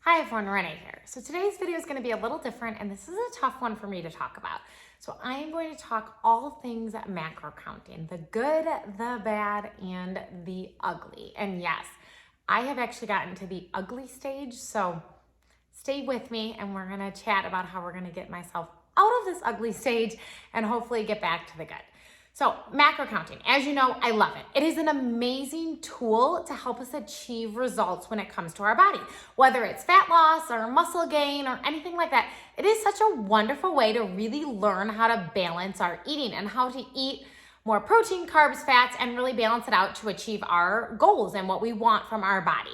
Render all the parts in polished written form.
Hi everyone, Renee here. So today's video is going to be a little different, and this is a tough one for me to talk about. So I am going to talk all things macro counting, the good, the bad, and the ugly. And yes, I have actually gotten to the ugly stage, so stay with me and we're going to chat about how we're going to get myself out of this ugly stage and hopefully get back to the good. So macro counting, as you know, I love it. It is an amazing tool to help us achieve results when it comes to our body, whether it's fat loss or muscle gain or anything like that. It is such a wonderful way to really learn how to balance our eating and how to eat more protein, carbs, fats, and really balance it out to achieve our goals and what we want from our body.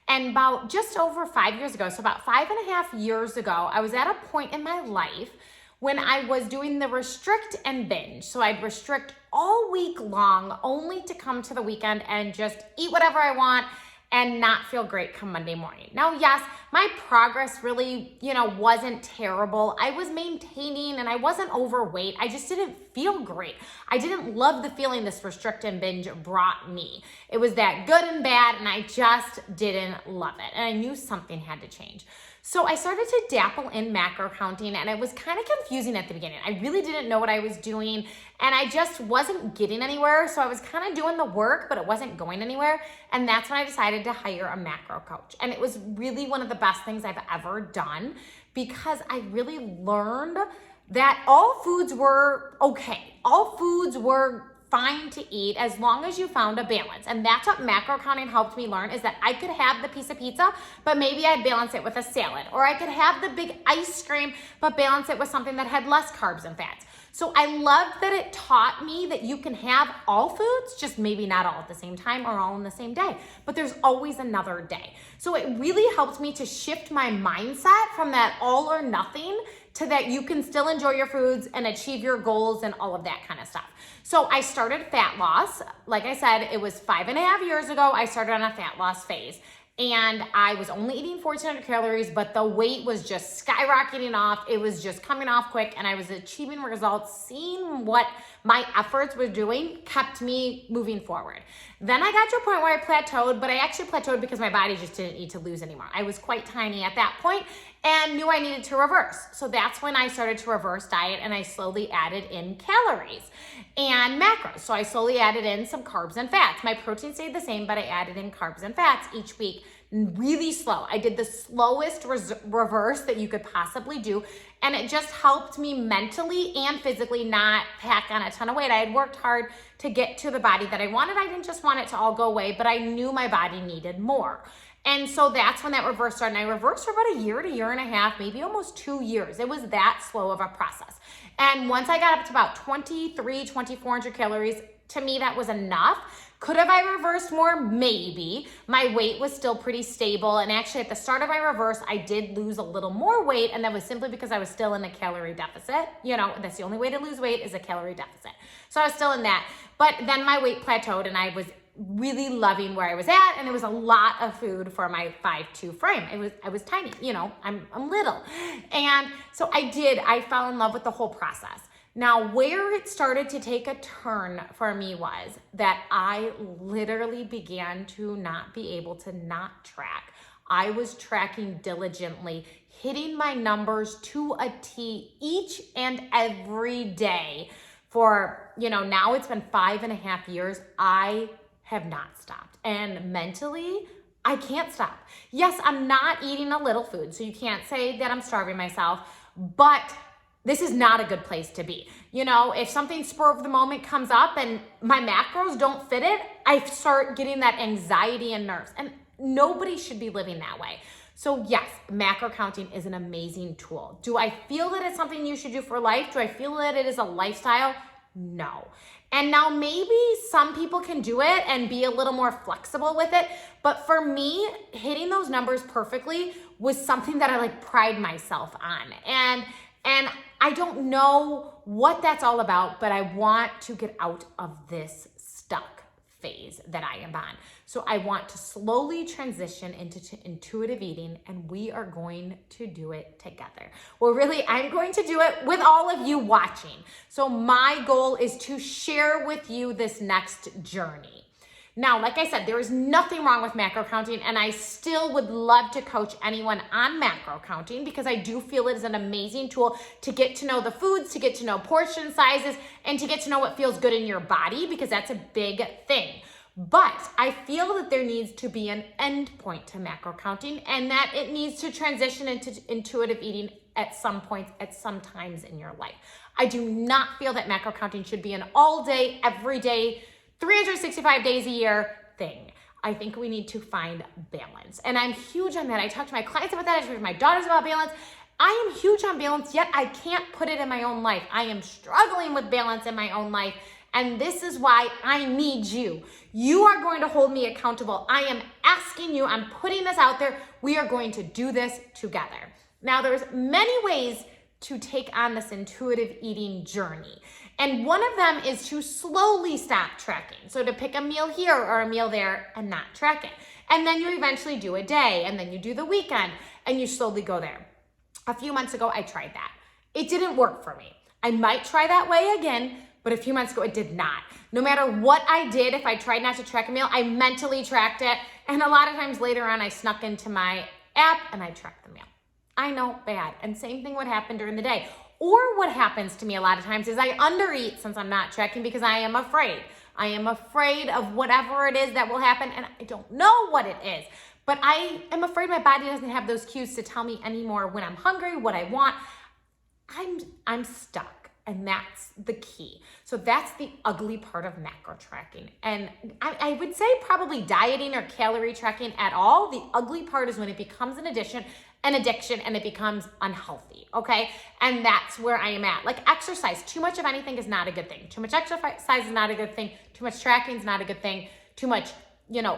And about just over 5 years ago, so about 5.5 years ago, I was at a point in my life when I was doing the restrict and binge. So I'd restrict all week long only to come to the weekend and just eat whatever I want and not feel great come Monday morning. Now, yes, my progress really, wasn't terrible. I was maintaining and I wasn't overweight. I just didn't feel great. I didn't love the feeling this restrict and binge brought me. It was that good and bad, and I just didn't love it. And I knew something had to change. So I started to dabble in macro counting, and it was kind of confusing at the beginning. I really didn't know what I was doing, and I just wasn't getting anywhere. So I was kind of doing the work, but it wasn't going anywhere. And that's when I decided to hire a macro coach. And it was really one of the best things I've ever done, because I really learned that all foods were okay. All foods were fine to eat as long as you found a balance. And that's what macro counting helped me learn, is that I could have the piece of pizza, but maybe I'd balance it with a salad. Or I could have the big ice cream, but balance it with something that had less carbs and fats. So I loved that it taught me that you can have all foods, just maybe not all at the same time or all in the same day, but there's always another day. So it really helped me to shift my mindset from that all or nothing to that you can still enjoy your foods and achieve your goals and all of that kind of stuff. So I started fat loss. Like I said, it was 5.5 years ago, I started on a fat loss phase. And I was only eating 1,400 calories, but the weight was just skyrocketing off. It was just coming off quick, and I was achieving results. Seeing what my efforts were doing kept me moving forward. Then I got to a point where I plateaued, but I actually plateaued because my body just didn't need to lose anymore. I was quite tiny at that point and knew I needed to reverse. So that's when I started to reverse diet, and I slowly added in calories and macros. So I slowly added in some carbs and fats. My protein stayed the same, but I added in carbs and fats each week, really slow. I did the slowest reverse that you could possibly do, and it just helped me mentally and physically not pack on a ton of weight. I had worked hard to get to the body that I wanted. I didn't just want it to all go away, but I knew my body needed more. And so that's when that reverse started. And I reversed for about a year to year and a half, maybe almost 2 years. It was that slow of a process. And once I got up to about 2,400 calories, to me that was enough. Could have I reversed more? Maybe. My weight was still pretty stable. And actually at the start of my reverse, I did lose a little more weight. And that was simply because I was still in a calorie deficit. That's the only way to lose weight, is a calorie deficit. So I was still in that. But then my weight plateaued, and I was really loving where I was at, and it was a lot of food for my 5'2" frame. I was tiny, I'm little. And so I fell in love with the whole process. Now, where it started to take a turn for me was that I literally began to not be able to not track. I was tracking diligently, hitting my numbers to a T each and every day for, now it's been 5.5 years. I have not stopped. And mentally, I can't stop. Yes, I'm not eating a little food, so you can't say that I'm starving myself, but this is not a good place to be. If something spur of the moment comes up and my macros don't fit it, I start getting that anxiety and nerves, and nobody should be living that way. So yes, macro counting is an amazing tool. Do I feel that it's something you should do for life? Do I feel that it is a lifestyle? No. And now maybe some people can do it and be a little more flexible with it. But for me, hitting those numbers perfectly was something that I pride myself on. And I don't know what that's all about, but I want to get out of this stuck phase that I am on. So I want to slowly transition into intuitive eating, and we are going to do it together. Well, really, I'm going to do it with all of you watching. So my goal is to share with you this next journey. Now, like I said, there is nothing wrong with macro counting, and I still would love to coach anyone on macro counting because I do feel it is an amazing tool to get to know the foods, to get to know portion sizes, and to get to know what feels good in your body, because that's a big thing. But I feel that there needs to be an end point to macro counting, and that it needs to transition into intuitive eating at some points, at some times in your life. I do not feel that macro counting should be an all day, every day, 365 days a year thing. I think we need to find balance. And I'm huge on that. I talk to my clients about that. I talk to my daughters about balance. I am huge on balance, yet I can't put it in my own life. I am struggling with balance in my own life. And this is why I need you. You are going to hold me accountable. I am asking you, I'm putting this out there. We are going to do this together. Now, there's many ways to take on this intuitive eating journey. And one of them is to slowly stop tracking. So to pick a meal here or a meal there and not track it. And then you eventually do a day, and then you do the weekend, and you slowly go there. A few months ago, I tried that. It didn't work for me. I might try that way again, but a few months ago, it did not. No matter what I did, if I tried not to track a meal, I mentally tracked it. And a lot of times later on, I snuck into my app and I tracked the meal. I know, bad. And same thing would happen during the day. Or what happens to me a lot of times is I undereat since I'm not tracking because I am afraid. I am afraid of whatever it is that will happen, and I don't know what it is. But I am afraid my body doesn't have those cues to tell me anymore when I'm hungry, what I want. I'm stuck, and that's the key. So that's the ugly part of macro tracking. And I would say probably dieting or calorie tracking at all. The ugly part is when it becomes an addiction, and it becomes unhealthy, okay? And that's where I am at. Like exercise, too much of anything is not a good thing. Too much exercise is not a good thing. Too much tracking is not a good thing. Too much,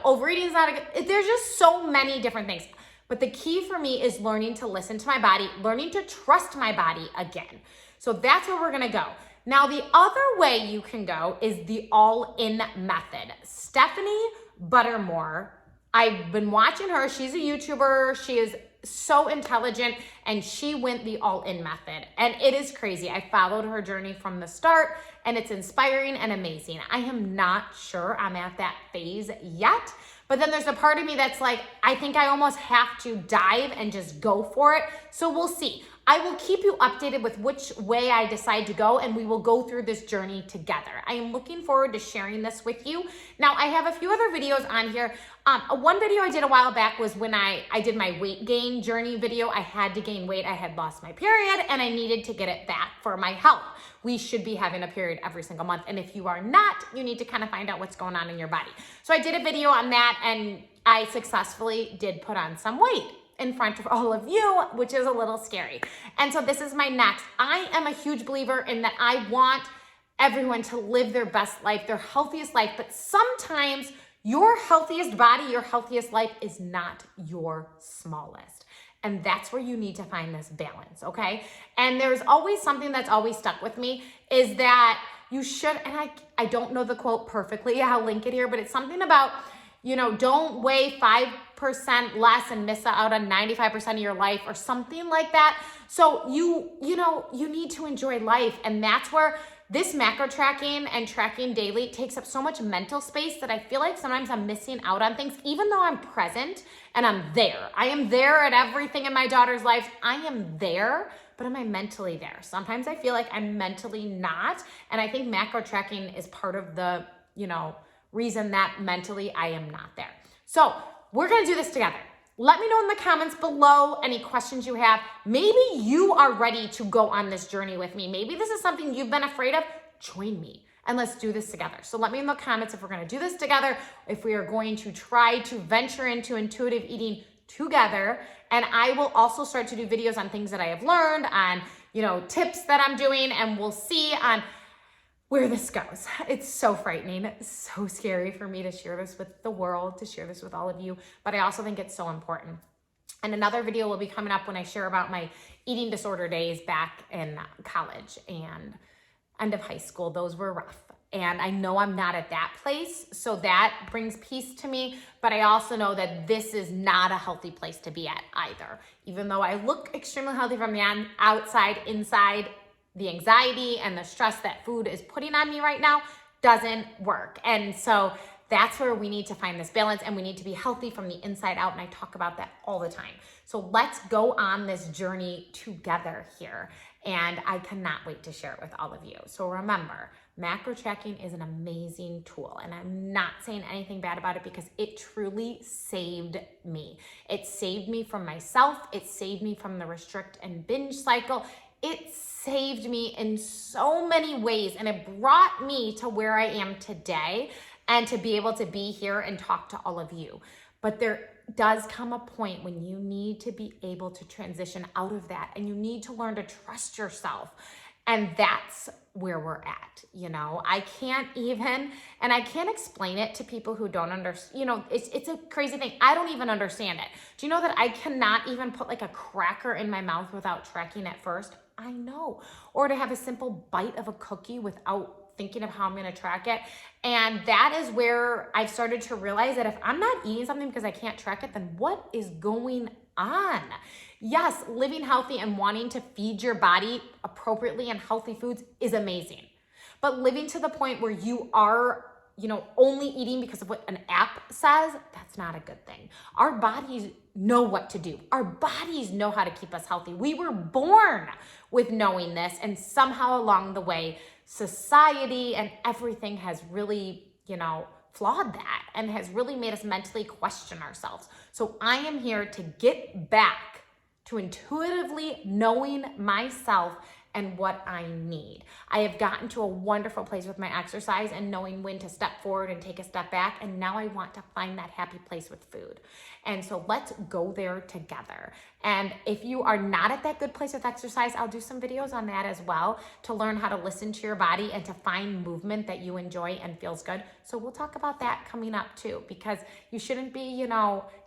overeating is not a good, there's just so many different things. But the key for me is learning to listen to my body, learning to trust my body again. So that's where we're gonna go. Now, the other way you can go is the all-in method. Stephanie Buttermore, I've been watching her. She's a YouTuber. She is so intelligent, and she went the all-in method, and it is crazy. I followed her journey from the start, and it's inspiring and amazing. I am not sure I'm at that phase yet, but then there's a part of me that's like, I think I almost have to dive and just go for it. So we'll see. I will keep you updated with which way I decide to go, and we will go through this journey together. I am looking forward to sharing this with you. Now, I have a few other videos on here. One video I did a while back was when I did my weight gain journey video. I had to gain weight. I had lost my period, and I needed to get it back for my health. We should be having a period every single month, and if you are not, you need to kind of find out what's going on in your body. So I did a video on that, and I successfully did put on some weight in front of all of you, which is a little scary. And so this is my next. I am a huge believer in that I want everyone to live their best life, their healthiest life, but sometimes your healthiest body, your healthiest life is not your smallest. And that's where you need to find this balance, okay? And there's always something that's always stuck with me is that you should, and I don't know the quote perfectly, I'll link it here, but it's something about, don't weigh 5% less and miss out on 95% of your life or something like that. So you need to enjoy life. And that's where this macro tracking and tracking daily takes up so much mental space that I feel like sometimes I'm missing out on things, even though I'm present and I'm there. I am there at everything in my daughter's life. I am there, but am I mentally there? Sometimes I feel like I'm mentally not. And I think macro tracking is part of the, reason that mentally I am not there. So we're gonna do this together. Let me know in the comments below any questions you have. Maybe you are ready to go on this journey with me. Maybe this is something you've been afraid of. Join me and let's do this together. So let me know in the comments if we're gonna do this together, if we are going to try to venture into intuitive eating together. And I will also start to do videos on things that I have learned, on tips that I'm doing, and we'll see on where this goes. It's so frightening. It's so scary for me to share this with the world, to share this with all of you, but I also think it's so important. And another video will be coming up when I share about my eating disorder days back in college and end of high school. Those were rough. And I know I'm not at that place, so that brings peace to me, but I also know that this is not a healthy place to be at either. Even though I look extremely healthy from the outside, inside, the anxiety and the stress that food is putting on me right now doesn't work. And so that's where we need to find this balance, and we need to be healthy from the inside out. And I talk about that all the time. So let's go on this journey together here. And I cannot wait to share it with all of you. So remember, macro tracking is an amazing tool, and I'm not saying anything bad about it because it truly saved me. It saved me from myself. It saved me from the restrict and binge cycle. It saved me in so many ways, and it brought me to where I am today and to be able to be here and talk to all of you. But there does come a point when you need to be able to transition out of that, and you need to learn to trust yourself. And that's where we're at. I can't explain it to people who don't understand. It's a crazy thing. I don't even understand it. Do you know that I cannot even put like a cracker in my mouth without tracking it first? I know. Or to have a simple bite of a cookie without thinking of how I'm going to track it. And that is where I've started to realize that if I'm not eating something because I can't track it, then what is going on? Yes, living healthy and wanting to feed your body appropriately and healthy foods is amazing. But living to the point where you are, only eating because of what an app says, that's not a good thing. Our bodies know what to do. Our bodies know how to keep us healthy. We were born with knowing this, and somehow along the way, society and everything has really, flawed that and has really made us mentally question ourselves. So I am here to get back to intuitively knowing myself and what I need. I have gotten to a wonderful place with my exercise and knowing when to step forward and take a step back. And now I want to find that happy place with food. And so let's go there together. And if you are not at that good place with exercise, I'll do some videos on that as well to learn how to listen to your body and to find movement that you enjoy and feels good. So we'll talk about that coming up too, because you shouldn't be,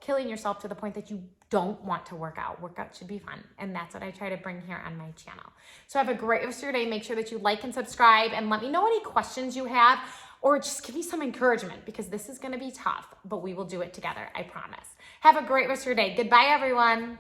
killing yourself to the point that you don't want to work out. Workout should be fun. And that's what I try to bring here on my channel. So have a great rest of your day. Make sure that you like and subscribe, and let me know any questions you have, or just give me some encouragement, because this is going to be tough, but we will do it together. I promise. Have a great rest of your day. Goodbye, everyone.